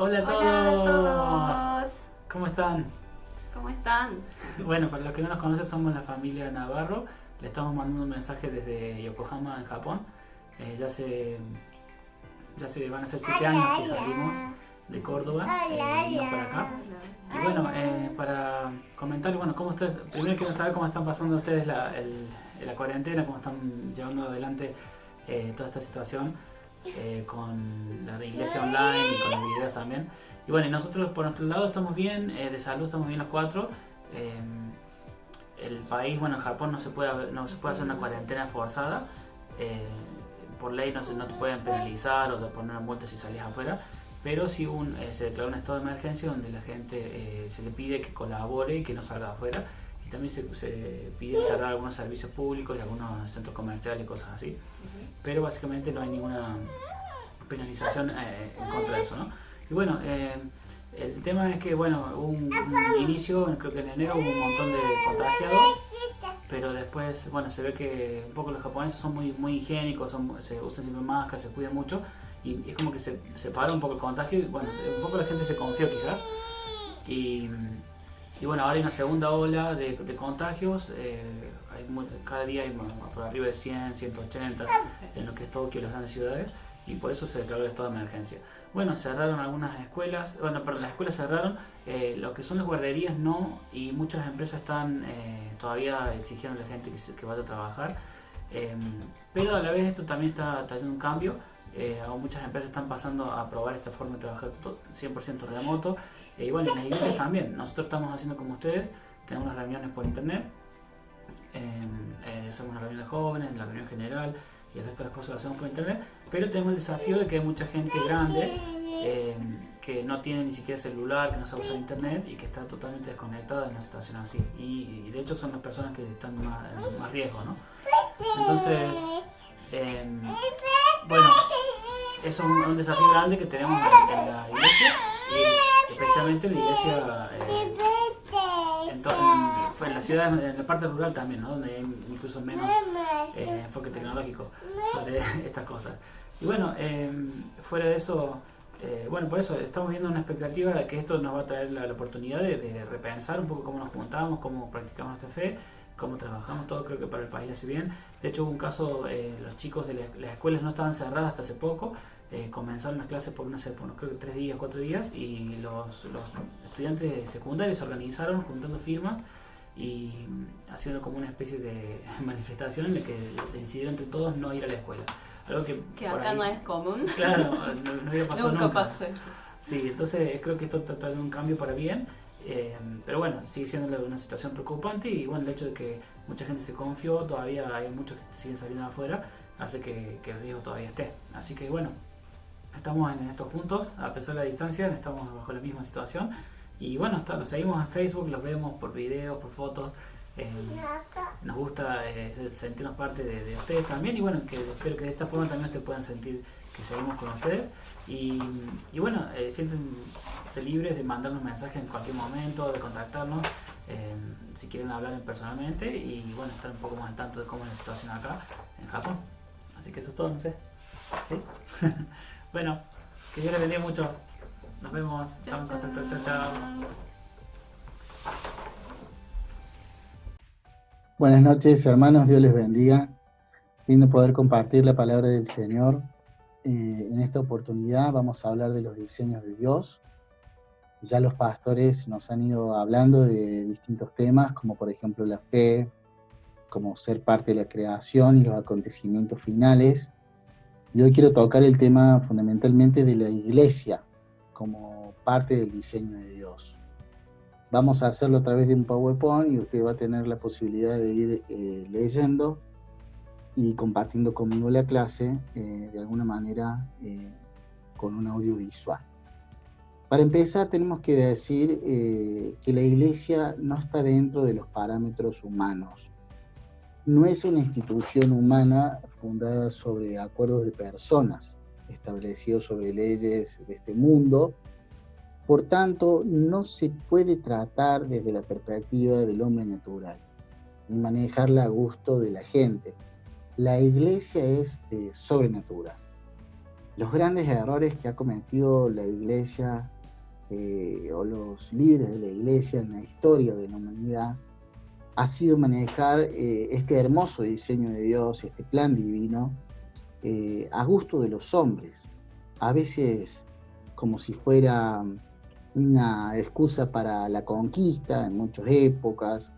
Hola a Hola a todos. todos. ¿Cómo están? ¿Cómo están? Bueno, para los que no nos conocen, somos la familia Navarro. Le estamos mandando un mensaje desde Yokohama, en Japón. Eh, ya se, ya se van a hacer 7 años que salimos de Córdoba y vinimos para acá. Hola. Y bueno, para comentar, bueno, cómo ustedes, primero quiero saber cómo están pasando ustedes la cuarentena, cómo están llevando adelante toda esta situación con la de iglesia online y con los videos también. Y bueno, y nosotros por nuestro lado estamos bien, de salud estamos bien los cuatro. Eh, el país, bueno, en Japón no se puede hacer una cuarentena forzada. eh, por ley no te pueden penalizar o te poner una multa si salís afuera, pero sí se declaró un estado de emergencia donde la gente se le pide que colabore y que no salga afuera. Y también se pide cerrar algunos servicios públicos y algunos centros comerciales y cosas así. Pero básicamente no hay ninguna penalización en contra de eso, ¿no? Y bueno, el tema es que, bueno, hubo un inicio, creo que en enero hubo un montón de contagiados, pero después, bueno, se ve que un poco los japoneses son muy higiénicos, se usan siempre máscaras, se cuidan mucho, y es como que se para un poco el contagio, y bueno, un poco la gente se confió quizás, y, y bueno, ahora hay una segunda ola de contagios, cada día hay por arriba de 100, 180 en lo que es Tokio y las grandes ciudades, y por eso se declaró el estado de emergencia. Bueno, cerraron algunas escuelas, bueno, perdón, las escuelas cerraron, lo que son las guarderías no, y muchas empresas están todavía exigiendo a la gente que vaya a trabajar, eh, pero a la vez esto también está trayendo un cambio. Muchas empresas están pasando a probar esta forma de trabajar 100% remoto, y bueno, en las iglesias también. Nosotros estamos haciendo como ustedes, tenemos unas reuniones por internet, hacemos una reunión de jóvenes, la reunión general y el resto de las cosas las hacemos por internet, pero tenemos el desafío de que hay mucha gente grande eh, que no tiene ni siquiera celular, que no sabe usar internet y que está totalmente desconectada en una situación así. Y de hecho son las personas que están en más riesgo, ¿no? Entonces, eh, bueno, es un desafío grande que tenemos en la iglesia, y especialmente en la iglesia fue en la ciudad, en la parte rural también, ¿no? Donde hay incluso menos enfoque tecnológico sobre estas cosas. Y bueno, fuera de eso, bueno, por eso estamos viendo una expectativa de que esto nos va a traer la oportunidad de repensar un poco cómo nos juntamos, cómo practicamos nuestra fe, cómo trabajamos, todo creo que para el país le hace bien. De hecho hubo un caso, los chicos de las escuelas no estaban cerradas hasta hace poco, comenzaron las clases por unos creo que 3 días, 4 días, y los estudiantes secundarios se organizaron juntando firmas y haciendo como una especie de manifestación en la que decidieron entre todos no ir a la escuela. Algo que por acá ahí, no es común. claro, no había pasado Nunca nunca. pasé. Sí, entonces creo que esto está trayendo un cambio para bien, pero bueno, sigue siendo una situación preocupante, y bueno, el hecho de que mucha gente se confió, todavía hay muchos que siguen saliendo afuera, hace que el riesgo todavía esté. Así que bueno, estamos en esto juntos, a pesar de la distancia, estamos bajo la misma situación. Y bueno, los seguimos en Facebook, los vemos por videos, por fotos. eh, Nos gusta sentirnos parte de ustedes también. Y bueno, espero que de esta forma también ustedes puedan sentir que seguimos con ustedes. Y bueno, siéntense libres de mandarnos mensajes en cualquier momento, de contactarnos, si quieren hablar personalmente. Y bueno, estar un poco más al tanto de cómo es la situación acá en Japón. Así que eso es todo, no sé. ¿Sí? Bueno, que Dios les bendiga mucho. Nos vemos. Chao, Estamos en chao. contacto. Chao, chao. Buenas noches, hermanos, Dios les bendiga. Lindo poder compartir la palabra del Señor. En esta oportunidad vamos a hablar de los diseños de Dios. Ya los pastores nos han ido hablando de distintos temas, como por ejemplo la fe, como ser parte de la creación y los acontecimientos finales. Y hoy quiero tocar el tema fundamentalmente de la iglesia, como parte del diseño de Dios. Vamos a hacerlo a través de un PowerPoint y usted va a tener la posibilidad de ir leyendo y compartiendo conmigo la clase de alguna manera con un audiovisual. Para empezar tenemos que decir que la iglesia no está dentro de los parámetros humanos. No es una institución humana fundada sobre acuerdos de personas, establecidos sobre leyes de este mundo. Por tanto, no se puede tratar desde la perspectiva del hombre natural, ni manejarla a gusto de la gente. La iglesia es sobrenatural. los grandes errores que ha cometido la Iglesia o los líderes de la Iglesia en la historia de la humanidad ha sido manejar este hermoso diseño de Dios, este plan divino, a gusto de los hombres, a veces como si fuera una excusa para la conquista en muchas épocas,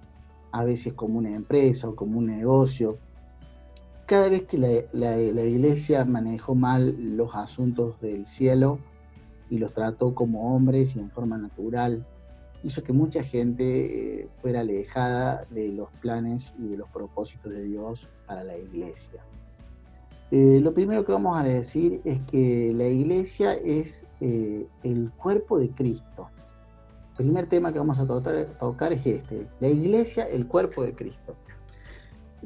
a veces como una empresa o como un negocio. Cada vez que la Iglesia manejó mal los asuntos del cielo y los trató como hombres y en forma natural, hizo que mucha gente fuera alejada de los planes y de los propósitos de Dios para la Iglesia. Lo primero que vamos a decir es que la Iglesia es el cuerpo de Cristo. El primer tema que vamos a tocar es este: la Iglesia, el cuerpo de Cristo.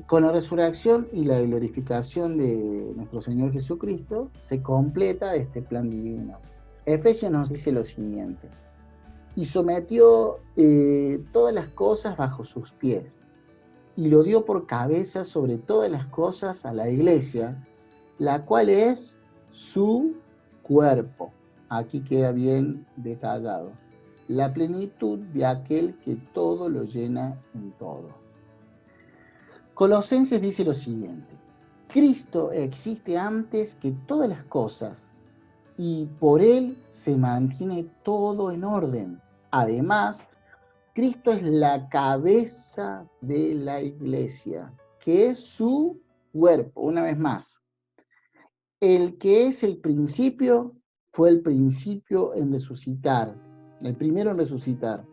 Con la resurrección y la glorificación de nuestro Señor Jesucristo se completa este plan divino. Efesios nos dice lo siguiente: y sometió todas las cosas bajo sus pies, y lo dio por cabeza sobre todas las cosas a la Iglesia, la cual es su cuerpo. Aquí queda bien detallado: la plenitud de aquel que todo lo llena en todo. Colosenses dice lo siguiente: Cristo existe antes que todas las cosas, y por él se mantiene todo en orden. Además, Cristo es la cabeza de la Iglesia, que es su cuerpo. Una vez más, el que es el principio fue el principio en resucitar, el primero en resucitar,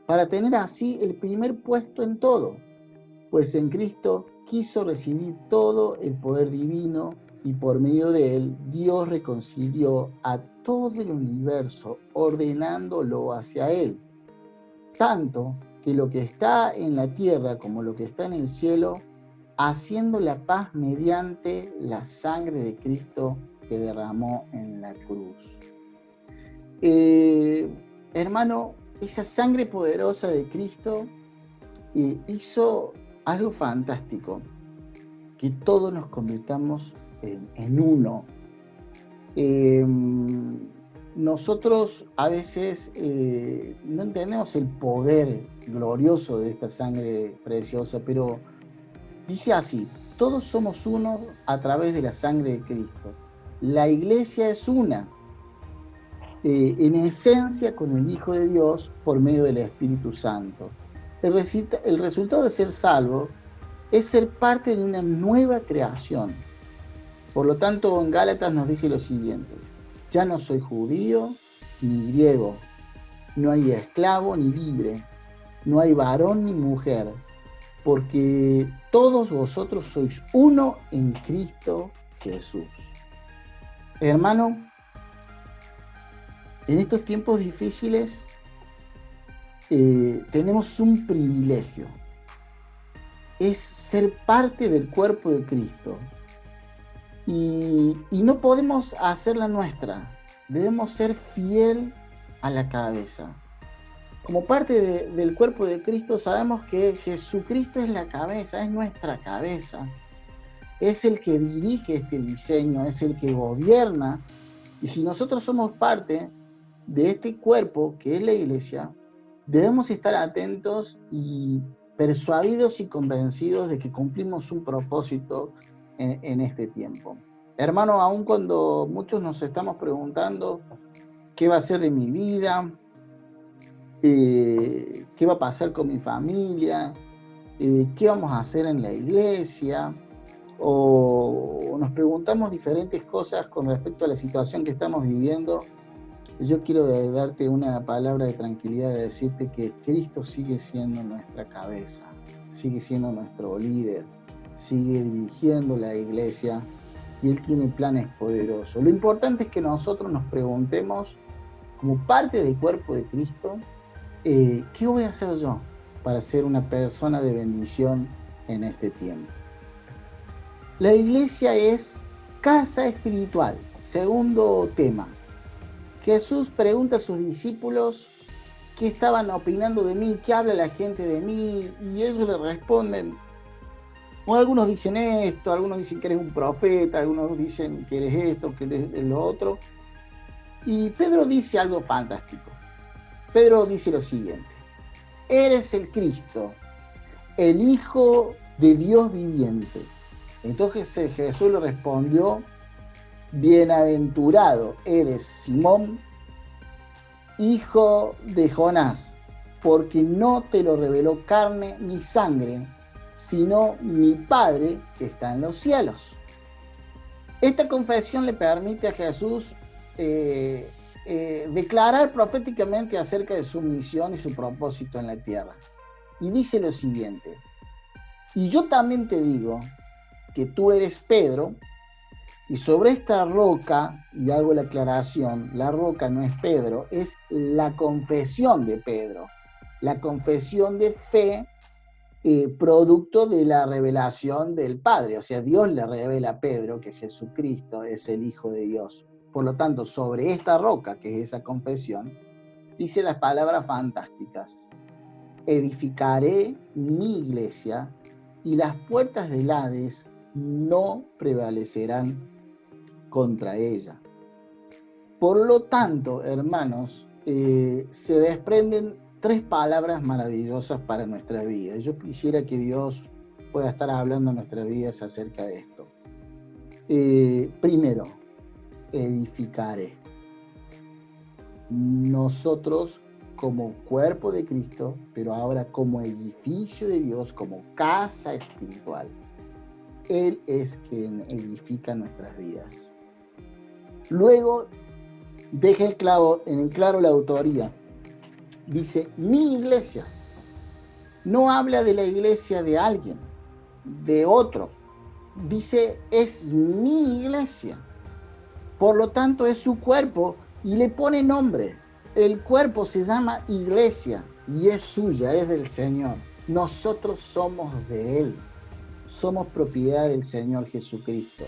para tener así el primer puesto en todo, pues en Cristo quiso recibir todo el poder divino y por medio de él Dios reconcilió a todo el universo ordenándolo hacia él, tanto que lo que está en la tierra como lo que está en el cielo, haciendo la paz mediante la sangre de Cristo que derramó en la cruz. Hermano, esa sangre poderosa de Cristo hizo algo fantástico, que todos nos convirtamos en uno. Nosotros a veces no entendemos el poder glorioso de esta sangre preciosa, pero dice así: todos somos uno a través de la sangre de Cristo. La Iglesia es una, en esencia, con el Hijo de Dios por medio del Espíritu Santo. El resultado de ser salvo es ser parte de una nueva creación. Por lo tanto, en Gálatas nos dice lo siguiente: ya no soy judío ni griego, no hay esclavo ni libre, no hay varón ni mujer, porque todos vosotros sois uno en Cristo Jesús. Hermano, en estos tiempos difíciles tenemos un privilegio: es ser parte del cuerpo de Cristo. Y no podemos hacerla nuestra, debemos ser fiel a la cabeza. Como parte del cuerpo de Cristo sabemos que Jesucristo es la cabeza, es nuestra cabeza. Es el que dirige este diseño, es el que gobierna. Y si nosotros somos parte de este cuerpo que es la Iglesia, debemos estar atentos y persuadidos y convencidos de que cumplimos un propósito en este tiempo. Hermano, aun cuando muchos nos estamos preguntando qué va a ser de mi vida, qué va a pasar con mi familia, qué vamos a hacer en la iglesia, o nos preguntamos diferentes cosas con respecto a la situación que estamos viviendo, yo quiero darte una palabra de tranquilidad, de decirte que Cristo sigue siendo nuestra cabeza, sigue siendo nuestro líder, sigue dirigiendo la iglesia y Él tiene planes poderosos. Lo importante es que nosotros nos preguntemos, como parte del cuerpo de Cristo, ¿qué voy a hacer yo para ser una persona de bendición en este tiempo? La iglesia es casa espiritual. Segundo tema. Jesús pregunta a sus discípulos qué estaban opinando de mí, qué habla la gente de mí, y ellos le responden: O algunos dicen esto, algunos dicen que eres un profeta, algunos dicen que eres esto, que eres lo otro. Y Pedro dice algo fantástico. Pedro dice lo siguiente: eres el Cristo, el Hijo de Dios viviente. Entonces Jesús le respondió: bienaventurado eres, Simón, hijo de Jonás, porque no te lo reveló carne ni sangre, sino mi Padre que está en los cielos. Esta confesión le permite a Jesús declarar proféticamente acerca de su misión y su propósito en la tierra. Y dice lo siguiente: y yo también te digo que tú eres Pedro, y sobre esta roca, y hago la aclaración, la roca no es Pedro, es la confesión de Pedro, la confesión de fe, producto de la revelación del Padre. O sea, Dios le revela a Pedro que Jesucristo es el Hijo de Dios. Por lo tanto, sobre esta roca, que es esa confesión, dice las palabras fantásticas: edificaré mi iglesia y las puertas del Hades no prevalecerán contra ella. Por lo tanto, hermanos, se desprenden tres palabras maravillosas para nuestra vida. Yo quisiera que Dios pueda estar hablando en nuestras vidas acerca de esto. Primero, edificaré. Nosotros como cuerpo de Cristo, pero ahora como edificio de Dios, como casa espiritual, Él es quien edifica nuestras vidas. Luego, deja en claro la autoría. Dice, mi iglesia. No habla de la iglesia de alguien, de otro. Dice, es mi iglesia. Por lo tanto, es su cuerpo y le pone nombre. El cuerpo se llama iglesia y es suya, es del Señor. Nosotros somos de Él. Somos propiedad del Señor Jesucristo.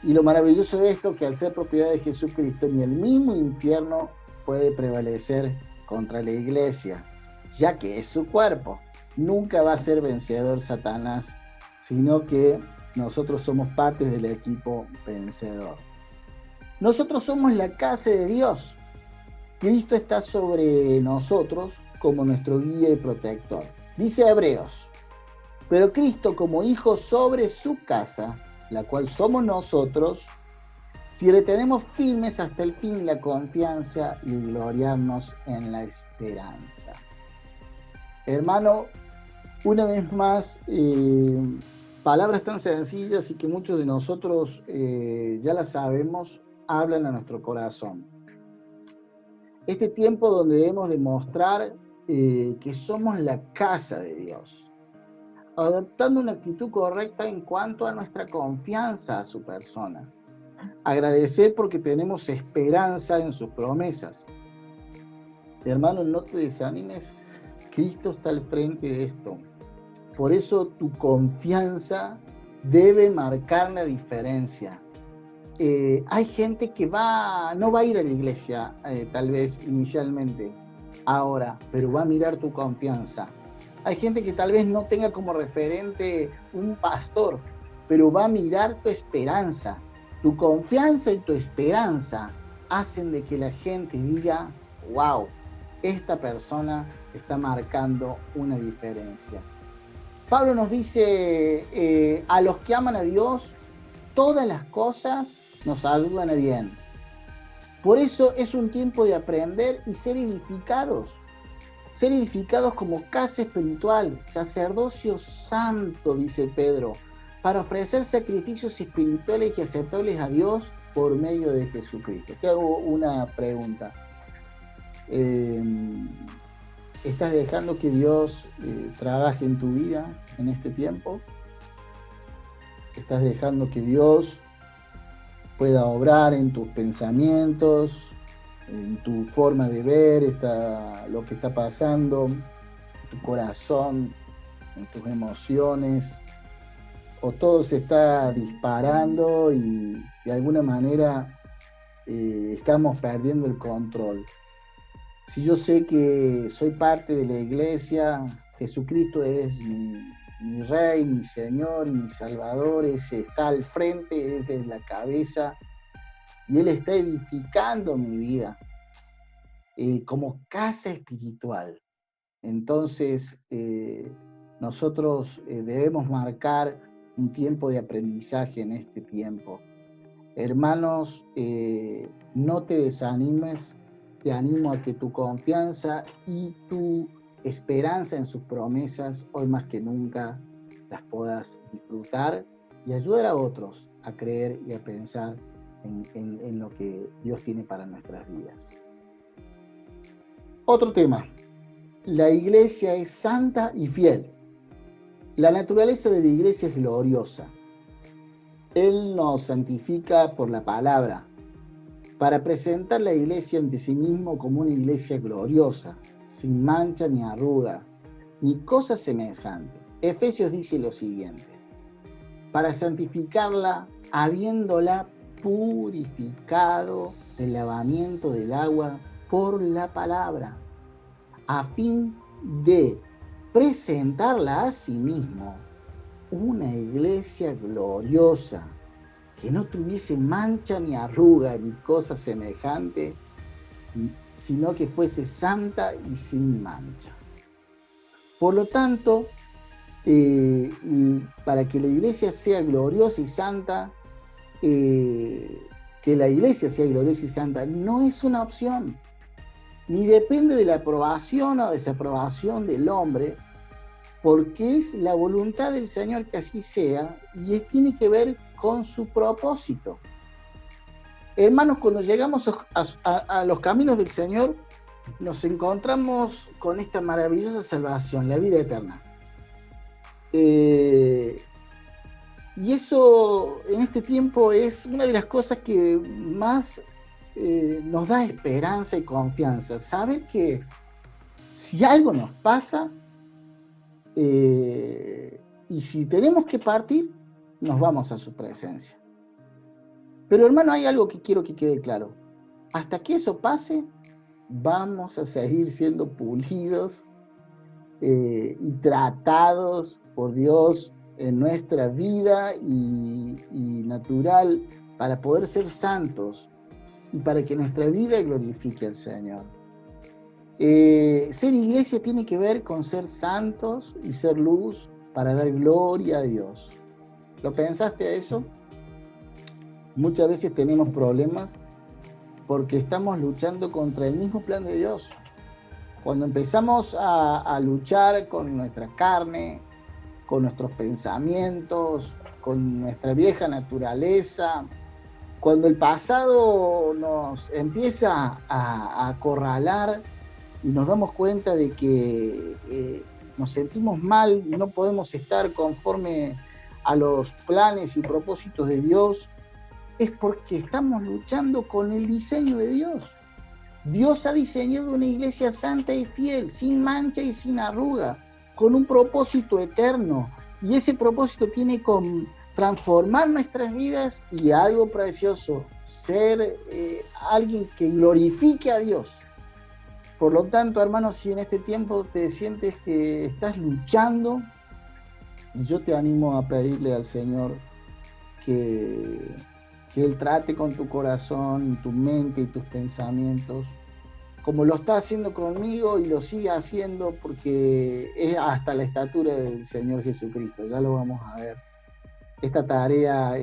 Y lo maravilloso de esto es que al ser propiedad de Jesucristo, ni el mismo infierno puede prevalecer contra la iglesia, ya que es su cuerpo. Nunca va a ser vencedor Satanás, sino que nosotros somos parte del equipo vencedor. Nosotros somos la casa de Dios. Cristo está sobre nosotros como nuestro guía y protector. Dice Hebreos, pero Cristo como hijo sobre su casa, la cual somos nosotros, si retenemos firmes hasta el fin la confianza y gloriarnos en la esperanza. Hermano, una vez más, palabras tan sencillas y que muchos de nosotros ya las sabemos, hablan a nuestro corazón. Este tiempo donde debemos demostrar que somos la casa de Dios, adoptando una actitud correcta en cuanto a nuestra confianza a su persona. Agradecer porque tenemos esperanza en sus promesas. Hermano, no te desanimes, Cristo está al frente de esto. Por eso tu confianza debe marcar la diferencia. Hay gente que no va a ir a la iglesia, tal vez inicialmente, ahora, pero va a mirar tu confianza. Hay gente que tal vez no tenga como referente un pastor, pero va a mirar tu esperanza. Tu confianza y tu esperanza hacen de que la gente diga, wow, esta persona está marcando una diferencia. Pablo nos dice, a los que aman a Dios, todas las cosas nos ayudan a bien. Por eso es un tiempo de aprender y ser edificados. Ser edificados como casa espiritual, sacerdocio santo, dice Pedro, para ofrecer sacrificios espirituales y aceptables a Dios por medio de Jesucristo. Te hago una pregunta. ¿Estás dejando que Dios trabaje en tu vida en este tiempo? ¿Estás dejando que Dios pueda obrar en tus pensamientos, en tu forma de ver lo que está pasando, en tu corazón, en tus emociones? ¿O todo se está disparando y de alguna manera estamos perdiendo el control? Si yo sé que soy parte de la iglesia, Jesucristo es mi Rey, mi Señor y mi Salvador, está al frente, es la cabeza, y Él está edificando mi vida como casa espiritual. Entonces, nosotros debemos marcar un tiempo de aprendizaje en este tiempo. Hermanos, no te desanimes, te animo a que tu confianza y tu esperanza en sus promesas, hoy más que nunca, las puedas disfrutar y ayudar a otros a creer y a pensar en lo que Dios tiene para nuestras vidas. Otro tema. La iglesia es santa y fiel. La naturaleza de la iglesia es gloriosa. Él nos santifica por la palabra, para presentar la iglesia ante sí mismo como una iglesia gloriosa, sin mancha ni arruga, ni cosa semejante. Efesios dice lo siguiente: para santificarla, habiéndola purificado del lavamiento del agua por la palabra, a fin de presentarla a sí mismo una iglesia gloriosa, que no tuviese mancha ni arruga ni cosa semejante, sino que fuese santa y sin mancha. Por lo tanto, y para que la iglesia sea gloriosa y santa, que la iglesia sea gloriosa y santa no es una opción, ni depende de la aprobación o desaprobación del hombre, porque es la voluntad del Señor que así sea, y tiene que ver con su propósito. Hermanos, cuando llegamos a los caminos del Señor, nos encontramos con esta maravillosa salvación, la vida eterna. Y eso en este tiempo es una de las cosas que más nos da esperanza y confianza. Saber que si algo nos pasa, y si tenemos que partir, nos vamos a su presencia. Pero hermano, hay algo que quiero que quede claro. Hasta que eso pase, vamos a seguir siendo pulidos y tratados por Dios en nuestra vida y natural, para poder ser santos y para que nuestra vida glorifique al Señor. Ser iglesia tiene que ver con ser santos y ser luz para dar gloria a Dios. ¿Lo pensaste a eso? Muchas veces tenemos problemas porque estamos luchando contra el mismo plan de Dios. Cuando empezamos a luchar con nuestra carne, con nuestros pensamientos, con nuestra vieja naturaleza, cuando el pasado nos empieza a acorralar y nos damos cuenta de que nos sentimos mal y no podemos estar conforme a los planes y propósitos de Dios, es porque estamos luchando con el diseño de Dios. Dios ha diseñado una iglesia santa y fiel, sin mancha y sin arruga, con un propósito eterno. Y ese propósito tiene que transformar nuestras vidas y algo precioso, ser alguien que glorifique a Dios. Por lo tanto, hermanos, si en este tiempo te sientes que estás luchando, yo te animo a pedirle al Señor que Él trate con tu corazón, tu mente y tus pensamientos, como lo está haciendo conmigo y lo sigue haciendo, porque es hasta la estatura del Señor Jesucristo. Ya lo vamos a ver. Esta tarea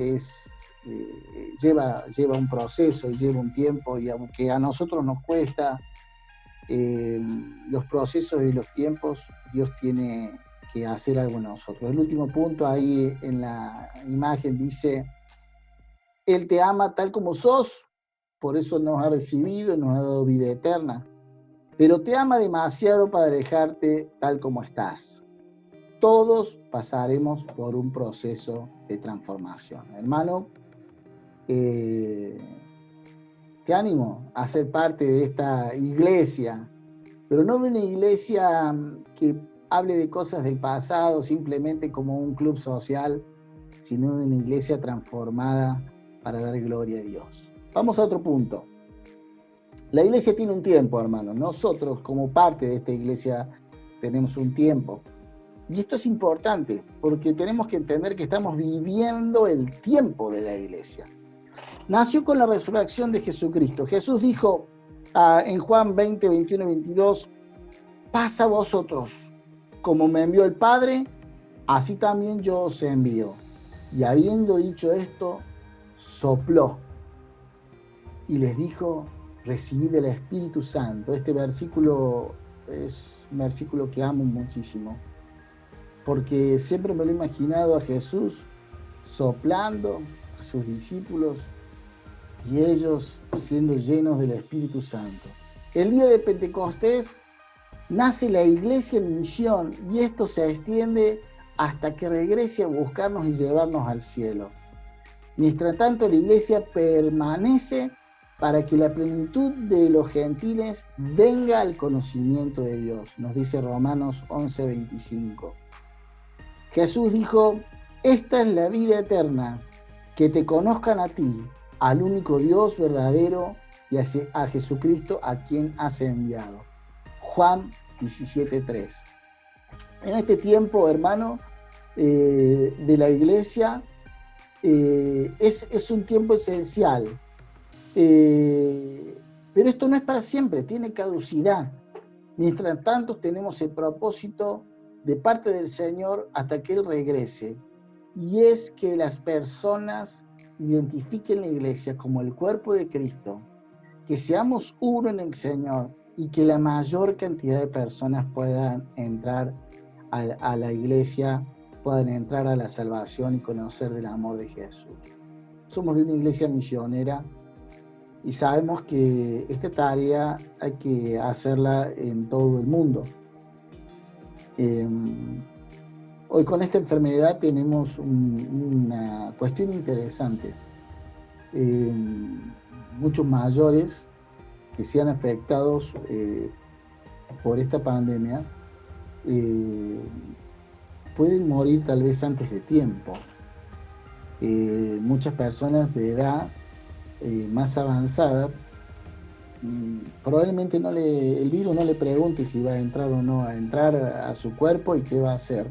lleva un proceso y lleva un tiempo, y aunque a nosotros nos cuesta los procesos y los tiempos, Dios tiene que hacer algo en nosotros. El último punto ahí en la imagen dice: Él te ama tal como sos, por eso nos ha recibido y nos ha dado vida eterna, pero te ama demasiado para dejarte tal como estás. Todos pasaremos por un proceso de transformación. Hermano, te animo a ser parte de esta iglesia, pero no de una iglesia que hable de cosas del pasado simplemente como un club social, sino de una iglesia transformada para dar gloria a Dios. Vamos a otro punto. La iglesia tiene un tiempo, hermano. Nosotros, como parte de esta iglesia, tenemos un tiempo. Y esto es importante, porque tenemos que entender que estamos viviendo el tiempo de la iglesia. Nació con la resurrección de Jesucristo. Jesús dijo en Juan 20, 21 y 22, paz a vosotros, como me envió el Padre, así también yo os envío. Y habiendo dicho esto, sopló y les dijo, recibid el Espíritu Santo. Este versículo es un versículo que amo muchísimo, porque siempre me lo he imaginado a Jesús soplando a sus discípulos y ellos siendo llenos del Espíritu Santo. El día de Pentecostés nace la iglesia en misión y esto se extiende hasta que regrese a buscarnos y llevarnos al cielo. Mientras tanto, la iglesia permanece para que la plenitud de los gentiles venga al conocimiento de Dios, nos dice Romanos 11:25. Jesús dijo, esta es la vida eterna, que te conozcan a ti, al único Dios verdadero y a Jesucristo a quien has enviado. Juan 17:3. En este tiempo, hermano, de la iglesia, es un tiempo esencial, pero esto no es para siempre, tiene caducidad. Mientras tanto, tenemos el propósito de parte del Señor hasta que Él regrese, y es que las personas identifiquen la iglesia como el cuerpo de Cristo, que seamos uno en el Señor y que la mayor cantidad de personas puedan entrar a la iglesia, puedan entrar a la salvación y conocer del amor de Jesús. Somos de una iglesia misionera y sabemos que esta tarea hay que hacerla en todo el mundo. Hoy con esta enfermedad tenemos una cuestión interesante. Muchos mayores que sean afectados por esta pandemia pueden morir tal vez antes de tiempo. Muchas personas de edad más avanzada probablemente el virus no le pregunte si va a entrar o no a entrar a su cuerpo y qué va a hacer.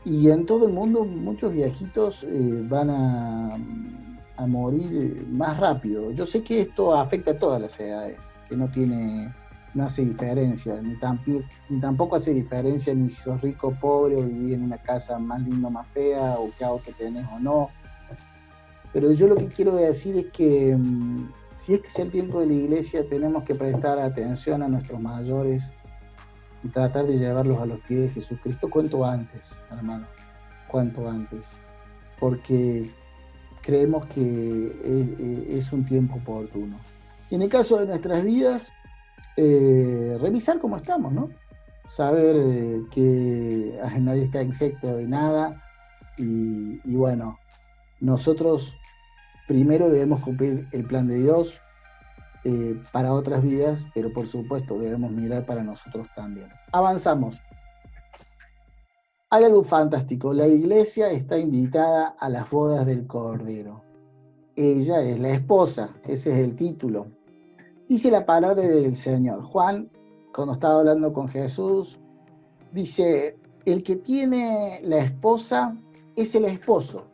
Y en todo el mundo muchos viejitos van a morir más rápido. Yo sé que esto afecta a todas las edades, que no hace diferencia, ni tampoco hace diferencia ni si sos rico o pobre, o vivís en una casa más linda o más fea, o qué auto tenés o no. Pero yo lo que quiero decir es que si es que es el tiempo de la iglesia, tenemos que prestar atención a nuestros mayores y tratar de llevarlos a los pies de Jesucristo cuanto antes, hermano, cuanto antes, porque creemos que es un tiempo oportuno. Y en el caso de nuestras vidas, revisar cómo estamos, ¿no? Saber que nadie está exento de nada y bueno, nosotros primero debemos cumplir el plan de Dios para otras vidas, pero por supuesto debemos mirar para nosotros también. Avanzamos. Hay algo fantástico. La iglesia está invitada a las bodas del Cordero. Ella es la esposa, ese es el título. Dice la palabra del Señor. Juan, cuando estaba hablando con Jesús, dice, el que tiene la esposa es el esposo.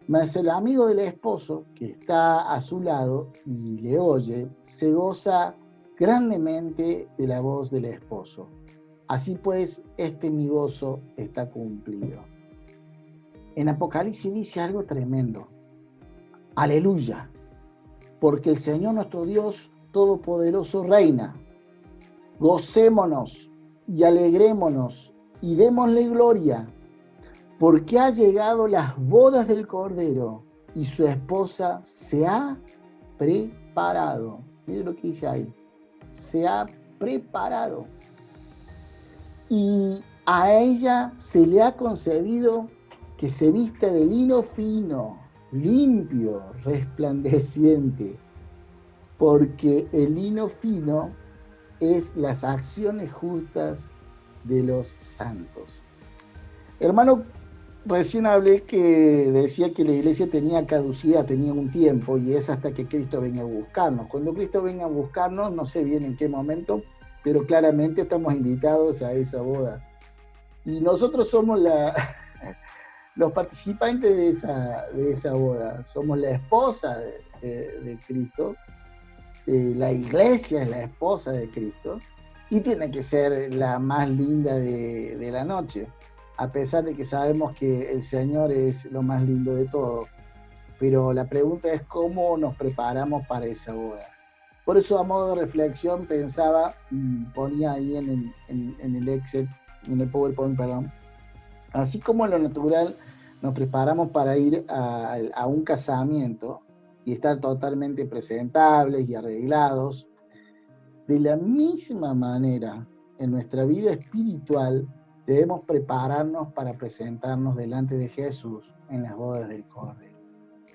Mas el amigo del esposo, que está a su lado y le oye, se goza grandemente de la voz del esposo. Así pues, mi gozo está cumplido. En Apocalipsis dice algo tremendo. Aleluya, porque el Señor nuestro Dios Todopoderoso reina. Gocémonos y alegrémonos y démosle gloria, porque ha llegado las bodas del Cordero y su esposa se ha preparado. Miren lo que dice ahí. Se ha preparado. Y a ella se le ha concedido que se vista de lino fino, limpio, resplandeciente, porque el lino fino es las acciones justas de los santos. Hermano, recién hablé que decía que la iglesia tenía caducidad, tenía un tiempo, y es hasta que Cristo venga a buscarnos. Cuando Cristo venga a buscarnos, no sé bien en qué momento, pero claramente estamos invitados a esa boda. Y nosotros somos los participantes de esa boda. Somos la esposa de Cristo, la iglesia es la esposa de Cristo, y tiene que ser la más linda de la noche, a pesar de que sabemos que el Señor es lo más lindo de todo. Pero la pregunta es cómo nos preparamos para esa boda. Por eso, a modo de reflexión, pensaba, y ponía ahí en el Excel, en el PowerPoint, perdón, así como en lo natural nos preparamos para ir a un casamiento y estar totalmente presentables y arreglados, de la misma manera, en nuestra vida espiritual, debemos prepararnos para presentarnos delante de Jesús en las bodas del Cordero.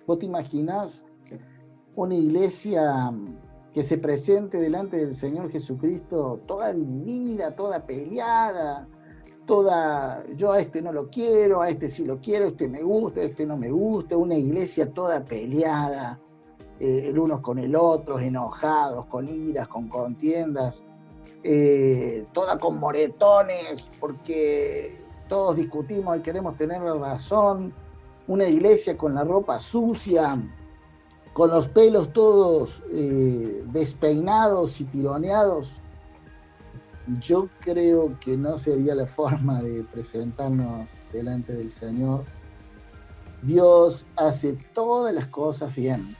¿Vos te imaginás una iglesia que se presente delante del Señor Jesucristo toda dividida, toda peleada, toda, yo a este no lo quiero, a este sí lo quiero, este me gusta, este no me gusta, una iglesia toda peleada, el uno con el otro, enojados, con iras, con contiendas, toda con moretones, porque todos discutimos y queremos tener la razón, una iglesia con la ropa sucia, con los pelos todos despeinados y tironeados. Yo creo que no sería la forma de presentarnos delante del Señor. Dios hace todas las cosas bien.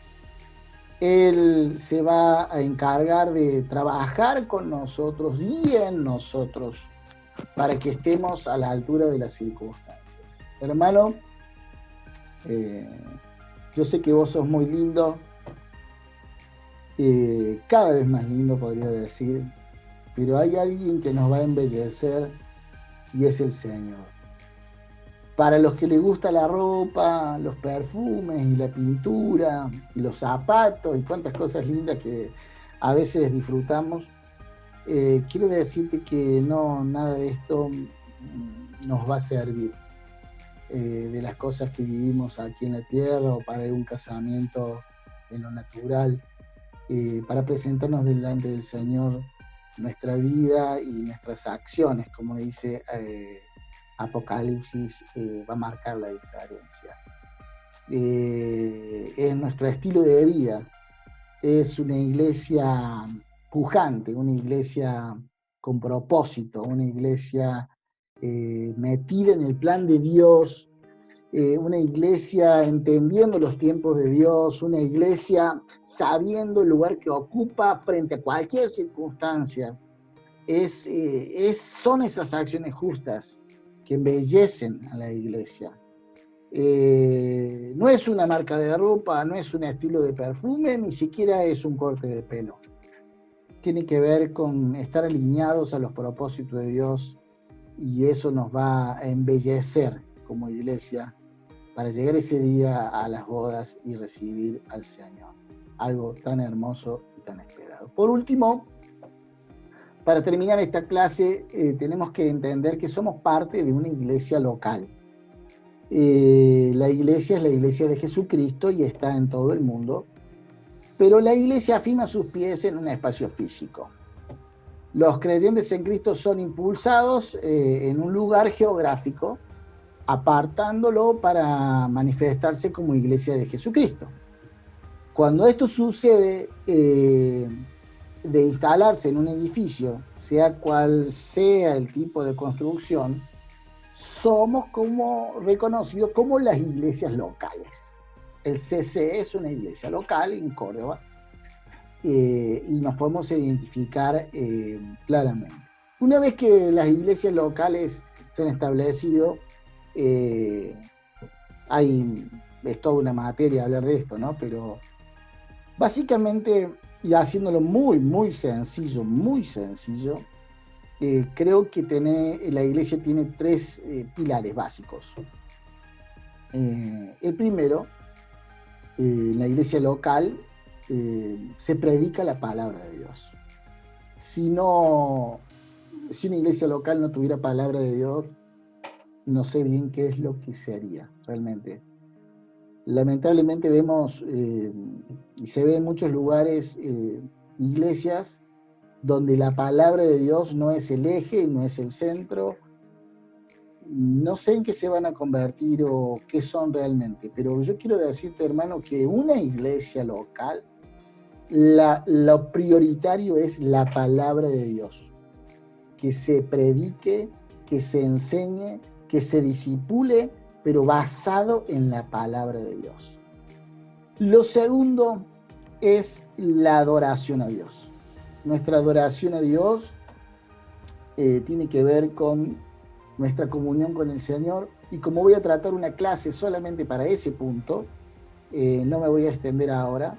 Él se va a encargar de trabajar con nosotros y en nosotros para que estemos a la altura de las circunstancias. Hermano, yo sé que vos sos muy lindo, cada vez más lindo podría decir, pero hay alguien que nos va a embellecer y es el Señor. Para los que les gusta la ropa, los perfumes y la pintura y los zapatos y cuantas cosas lindas que a veces disfrutamos, quiero decirte que no, nada de esto nos va a servir. De las cosas que vivimos aquí en la tierra o para un casamiento en lo natural, para presentarnos delante del Señor nuestra vida y nuestras acciones, como dice Apocalipsis, va a marcar la diferencia. Es nuestro estilo de vida, es una iglesia pujante, una iglesia con propósito, una iglesia metida en el plan de Dios, una iglesia entendiendo los tiempos de Dios, una iglesia sabiendo el lugar que ocupa frente a cualquier circunstancia. Son esas acciones justas que embellecen a la iglesia. No es una marca de ropa, no es un estilo de perfume, ni siquiera es un corte de pelo. Tiene que ver con estar alineados a los propósitos de Dios, y eso nos va a embellecer como iglesia para llegar ese día a las bodas y recibir al Señor. Algo tan hermoso y tan esperado. Por último, para terminar esta clase, tenemos que entender que somos parte de una iglesia local. La iglesia es la iglesia de Jesucristo y está en todo el mundo, pero la iglesia afirma sus pies en un espacio físico. Los creyentes en Cristo son impulsados en un lugar geográfico, apartándolo para manifestarse como iglesia de Jesucristo. Cuando esto sucede, de instalarse en un edificio, sea cual sea el tipo de construcción, somos como reconocidos como las iglesias locales. El CC es una iglesia local en Córdoba, y nos podemos identificar claramente. Una vez que las iglesias locales se han establecido, es toda una materia hablar de esto, ¿no? Pero básicamente, y haciéndolo muy sencillo, creo que la iglesia tiene tres pilares básicos. El primero, la iglesia local, se predica la palabra de Dios. Si una iglesia local no tuviera palabra de Dios, no sé bien qué es lo que se haría realmente. Lamentablemente vemos, y se ve en muchos lugares, iglesias donde la palabra de Dios no es el eje, no es el centro, no sé en qué se van a convertir o qué son realmente, pero yo quiero decirte, hermano, que una iglesia local, lo prioritario es la palabra de Dios, que se predique, que se enseñe, que se disipule, pero basado en la palabra de Dios. Lo segundo es la adoración a Dios. Nuestra adoración a Dios tiene que ver con nuestra comunión con el Señor, y como voy a tratar una clase solamente para ese punto, no me voy a extender ahora,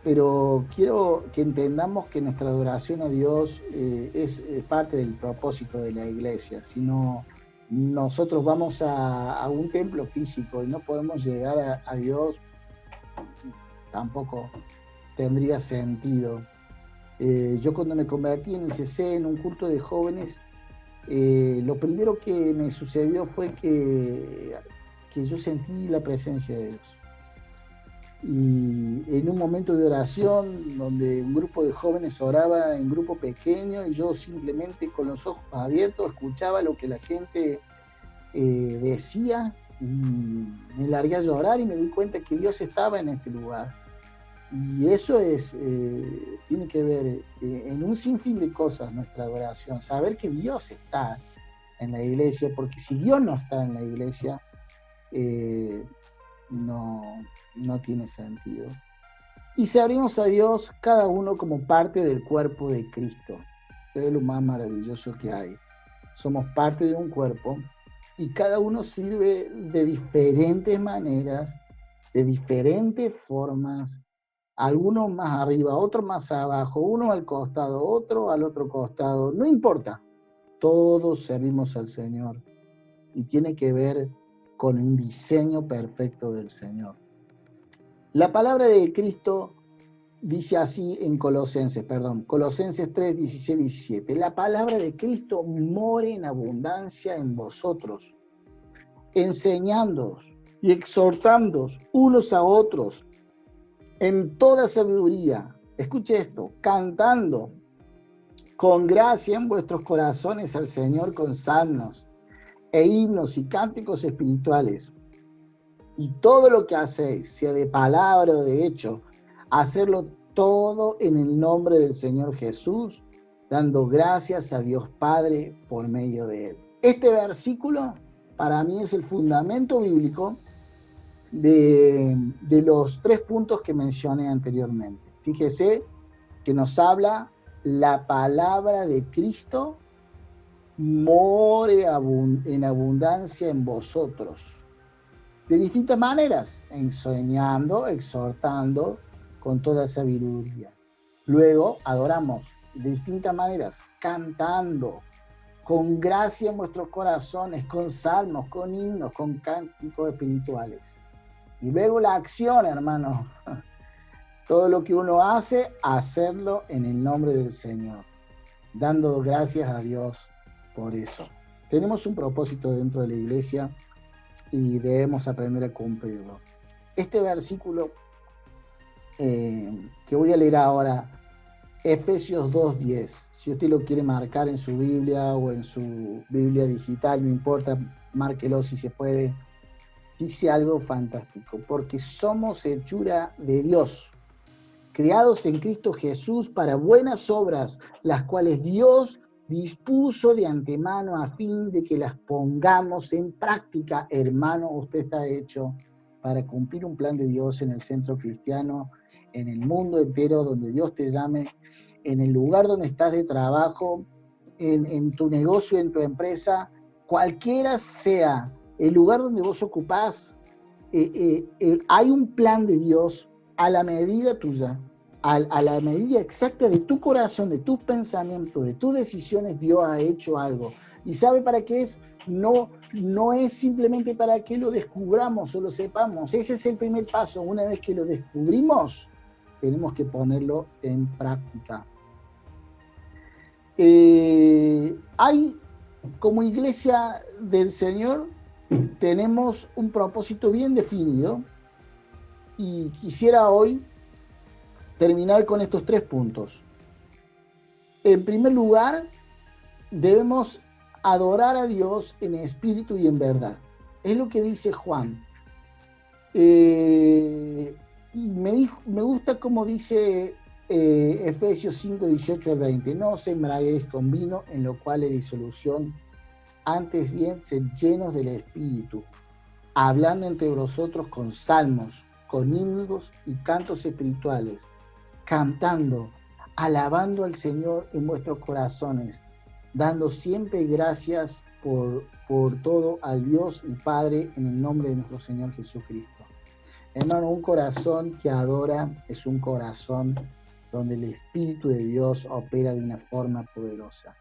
pero quiero que entendamos que nuestra adoración a Dios es parte del propósito de la iglesia. Si no, nosotros vamos a un templo físico y no podemos llegar a Dios, tampoco tendría sentido. Yo cuando me convertí en el CC, en un culto de jóvenes, lo primero que me sucedió fue que yo sentí la presencia de Dios. Y en un momento de oración, donde un grupo de jóvenes oraba en grupo pequeño, y yo simplemente con los ojos abiertos escuchaba lo que la gente decía, y me largué a llorar y me di cuenta que Dios estaba en este lugar. Y eso tiene que ver en un sinfín de cosas nuestra adoración, saber que Dios está en la iglesia, porque si Dios no está en la iglesia, no tiene sentido. Y servimos a Dios cada uno como parte del cuerpo de Cristo. Es lo más maravilloso que hay. Somos parte de un cuerpo y cada uno sirve de diferentes maneras, de diferentes formas. Algunos más arriba, otros más abajo, uno al costado, otro al otro costado. No importa. Todos servimos al Señor y tiene que ver con un diseño perfecto del Señor. La palabra de Cristo dice así en Colosenses 3, 16, 17. La palabra de Cristo more en abundancia en vosotros, enseñándoos y exhortándoos unos a otros en toda sabiduría. Escuche esto, cantando con gracia en vuestros corazones al Señor con salmos e himnos y cánticos espirituales. Y todo lo que hacéis, sea de palabra o de hecho, hacerlo todo en el nombre del Señor Jesús, dando gracias a Dios Padre por medio de Él. Este versículo para mí es el fundamento bíblico de los 3 puntos que mencioné anteriormente. Fíjese que nos habla la palabra de Cristo more en abundancia en vosotros. De distintas maneras, enseñando, exhortando con toda sabiduría. Luego adoramos de distintas maneras, cantando, con gracia en vuestros corazones, con salmos, con himnos, con cánticos espirituales. Y luego la acción, hermano. Todo lo que uno hace, hacerlo en el nombre del Señor, dando gracias a Dios por eso. Tenemos un propósito dentro de la iglesia y debemos aprender a cumplirlo. Este versículo que voy a leer ahora, Efesios 2:10, si usted lo quiere marcar en su Biblia o en su Biblia digital, no importa, márquelo si se puede, dice algo fantástico, porque somos hechura de Dios, creados en Cristo Jesús para buenas obras, las cuales Dios dispuso de antemano a fin de que las pongamos en práctica. Hermano, usted está hecho para cumplir un plan de Dios en el centro cristiano, en el mundo entero, donde Dios te llame, en el lugar donde estás de trabajo, en tu negocio, en tu empresa, cualquiera sea el lugar donde vos ocupás, hay un plan de Dios a la medida tuya, a la medida exacta de tu corazón, de tus pensamientos, de tus decisiones. Dios ha hecho algo. ¿Y sabe para qué es? No es simplemente para que lo descubramos o lo sepamos. Ese es el primer paso. Una vez que lo descubrimos, tenemos que ponerlo en práctica. Hay, como iglesia del Señor, tenemos un propósito bien definido y quisiera hoy terminar con estos 3 puntos. En primer lugar, debemos adorar a Dios en espíritu y en verdad. Es lo que dice Juan. Y me gusta como dice Efesios 5, 18 al 20. No os embraguéis con vino, en lo cual hay disolución, antes bien sed llenos del Espíritu, hablando entre vosotros con salmos, con himnos y cantos espirituales, cantando, alabando al Señor en vuestros corazones, dando siempre gracias por todo al Dios y Padre en el nombre de nuestro Señor Jesucristo. Hermano, un corazón que adora es un corazón donde el Espíritu de Dios opera de una forma poderosa.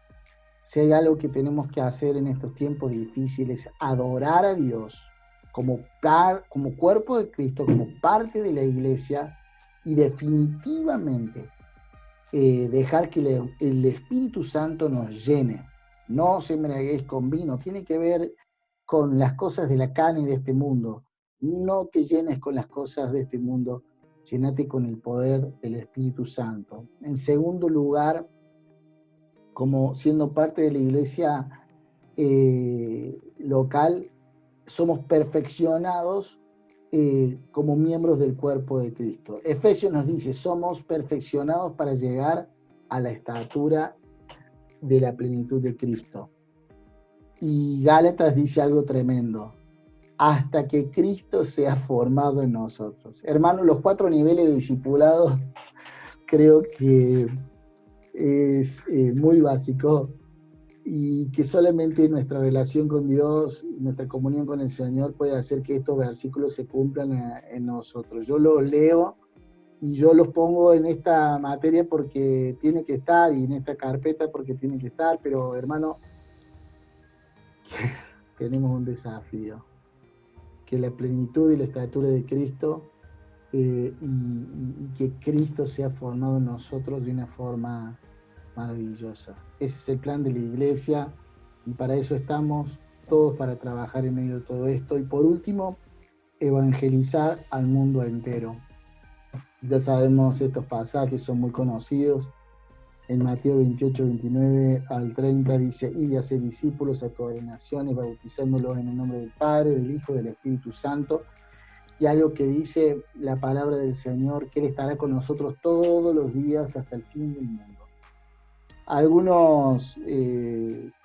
Si hay algo que tenemos que hacer en estos tiempos difíciles, adorar a Dios como cuerpo de Cristo, como parte de la iglesia, y definitivamente dejar que el Espíritu Santo nos llene. No os embriaguéis con vino, tiene que ver con las cosas de la carne y de este mundo. No te llenes con las cosas de este mundo, llénate con el poder del Espíritu Santo. En segundo lugar, como siendo parte de la iglesia local, somos perfeccionados como miembros del cuerpo de Cristo. Efesios nos dice, somos perfeccionados para llegar a la estatura de la plenitud de Cristo. Y Gálatas dice algo tremendo, hasta que Cristo sea formado en nosotros. Hermanos, los 4 niveles de discipulado creo que es muy básico, y que solamente nuestra relación con Dios, nuestra comunión con el Señor puede hacer que estos versículos se cumplan en nosotros. Yo los leo y yo los pongo en esta materia porque tiene que estar, y en esta carpeta porque tiene que estar, pero hermano, tenemos un desafío, que la plenitud y la estatura de Cristo y que Cristo sea formado en nosotros de una forma maravillosa. Ese es el plan de la iglesia, y para eso estamos todos, para trabajar en medio de todo esto. Y por último, evangelizar al mundo entero. Ya sabemos, estos pasajes son muy conocidos. En Mateo 28, 29 al 30 dice, id y haced discípulos a todas las naciones, bautizándolos en el nombre del Padre, del Hijo y del Espíritu Santo. Y algo que dice la palabra del Señor, que Él estará con nosotros todos los días hasta el fin del mundo. Algunos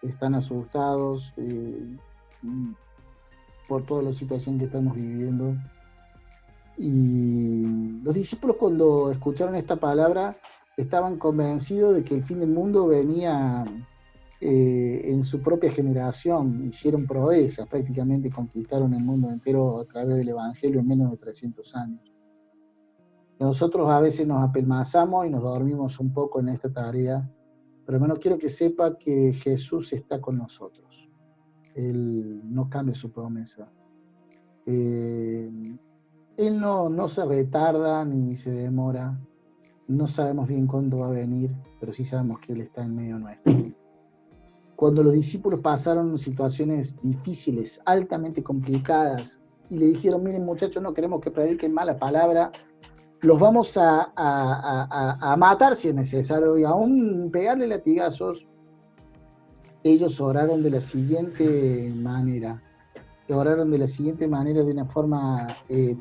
están asustados por toda la situación que estamos viviendo. Y los discípulos, cuando escucharon esta palabra, estaban convencidos de que el fin del mundo venía en su propia generación. Hicieron proezas, prácticamente conquistaron el mundo entero a través del Evangelio en menos de 300 años. Nosotros a veces nos apelmazamos y nos dormimos un poco en esta tarea, pero hermano, quiero que sepa que Jesús está con nosotros. Él no cambia su promesa. Él no se retarda ni se demora. No sabemos bien cuándo va a venir, pero sí sabemos que Él está en medio nuestro. Cuando los discípulos pasaron situaciones difíciles, altamente complicadas, y le dijeron, miren muchachos, no queremos que prediquen mala palabra, los vamos a matar si es necesario, y aún pegarle latigazos, ellos oraron de la siguiente manera. Oraron de la siguiente manera, de una forma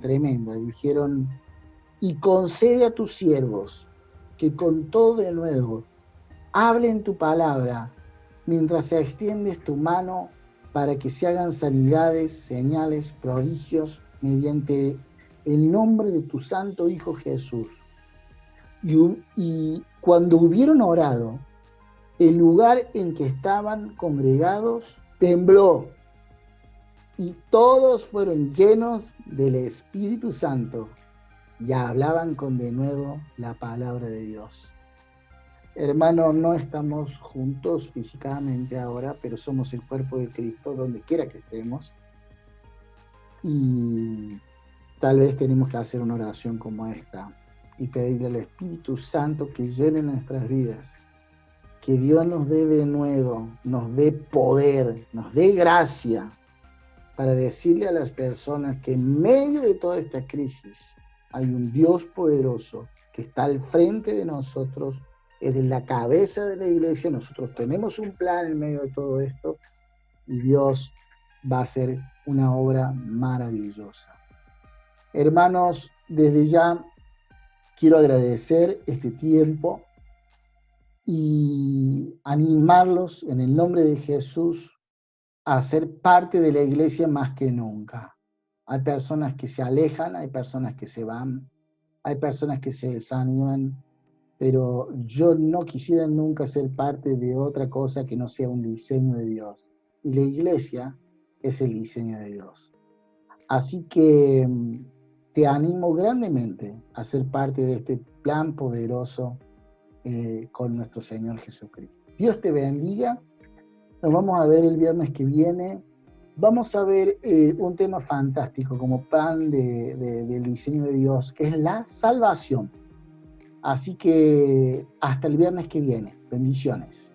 tremenda. Dijeron, y concede a tus siervos que con todo de nuevo hablen tu palabra, mientras extiendes tu mano para que se hagan sanidades, señales, prodigios, mediante el nombre de tu santo Hijo Jesús. Y cuando hubieron orado, el lugar en que estaban congregados tembló, y todos fueron llenos del Espíritu Santo, y hablaban con denuedo la palabra de Dios. Hermano, no estamos juntos físicamente ahora, pero somos el cuerpo de Cristo donde quiera que estemos, y tal vez tenemos que hacer una oración como esta y pedirle al Espíritu Santo que llene nuestras vidas, que Dios nos dé de nuevo, nos dé poder, nos dé gracia para decirle a las personas que en medio de toda esta crisis hay un Dios poderoso que está al frente de nosotros, es de la cabeza de la iglesia. Nosotros tenemos un plan en medio de todo esto y Dios va a hacer una obra maravillosa. Hermanos, desde ya quiero agradecer este tiempo y animarlos en el nombre de Jesús a ser parte de la iglesia más que nunca. Hay personas que se alejan, hay personas que se van, hay personas que se desaniman, pero yo no quisiera nunca ser parte de otra cosa que no sea un diseño de Dios. Y la iglesia es el diseño de Dios. Así que te animo grandemente a ser parte de este plan poderoso con nuestro Señor Jesucristo. Dios te bendiga. Nos vamos a ver el viernes que viene. Vamos a ver un tema fantástico como plan del diseño de Dios, que es la salvación. Así que hasta el viernes que viene. Bendiciones.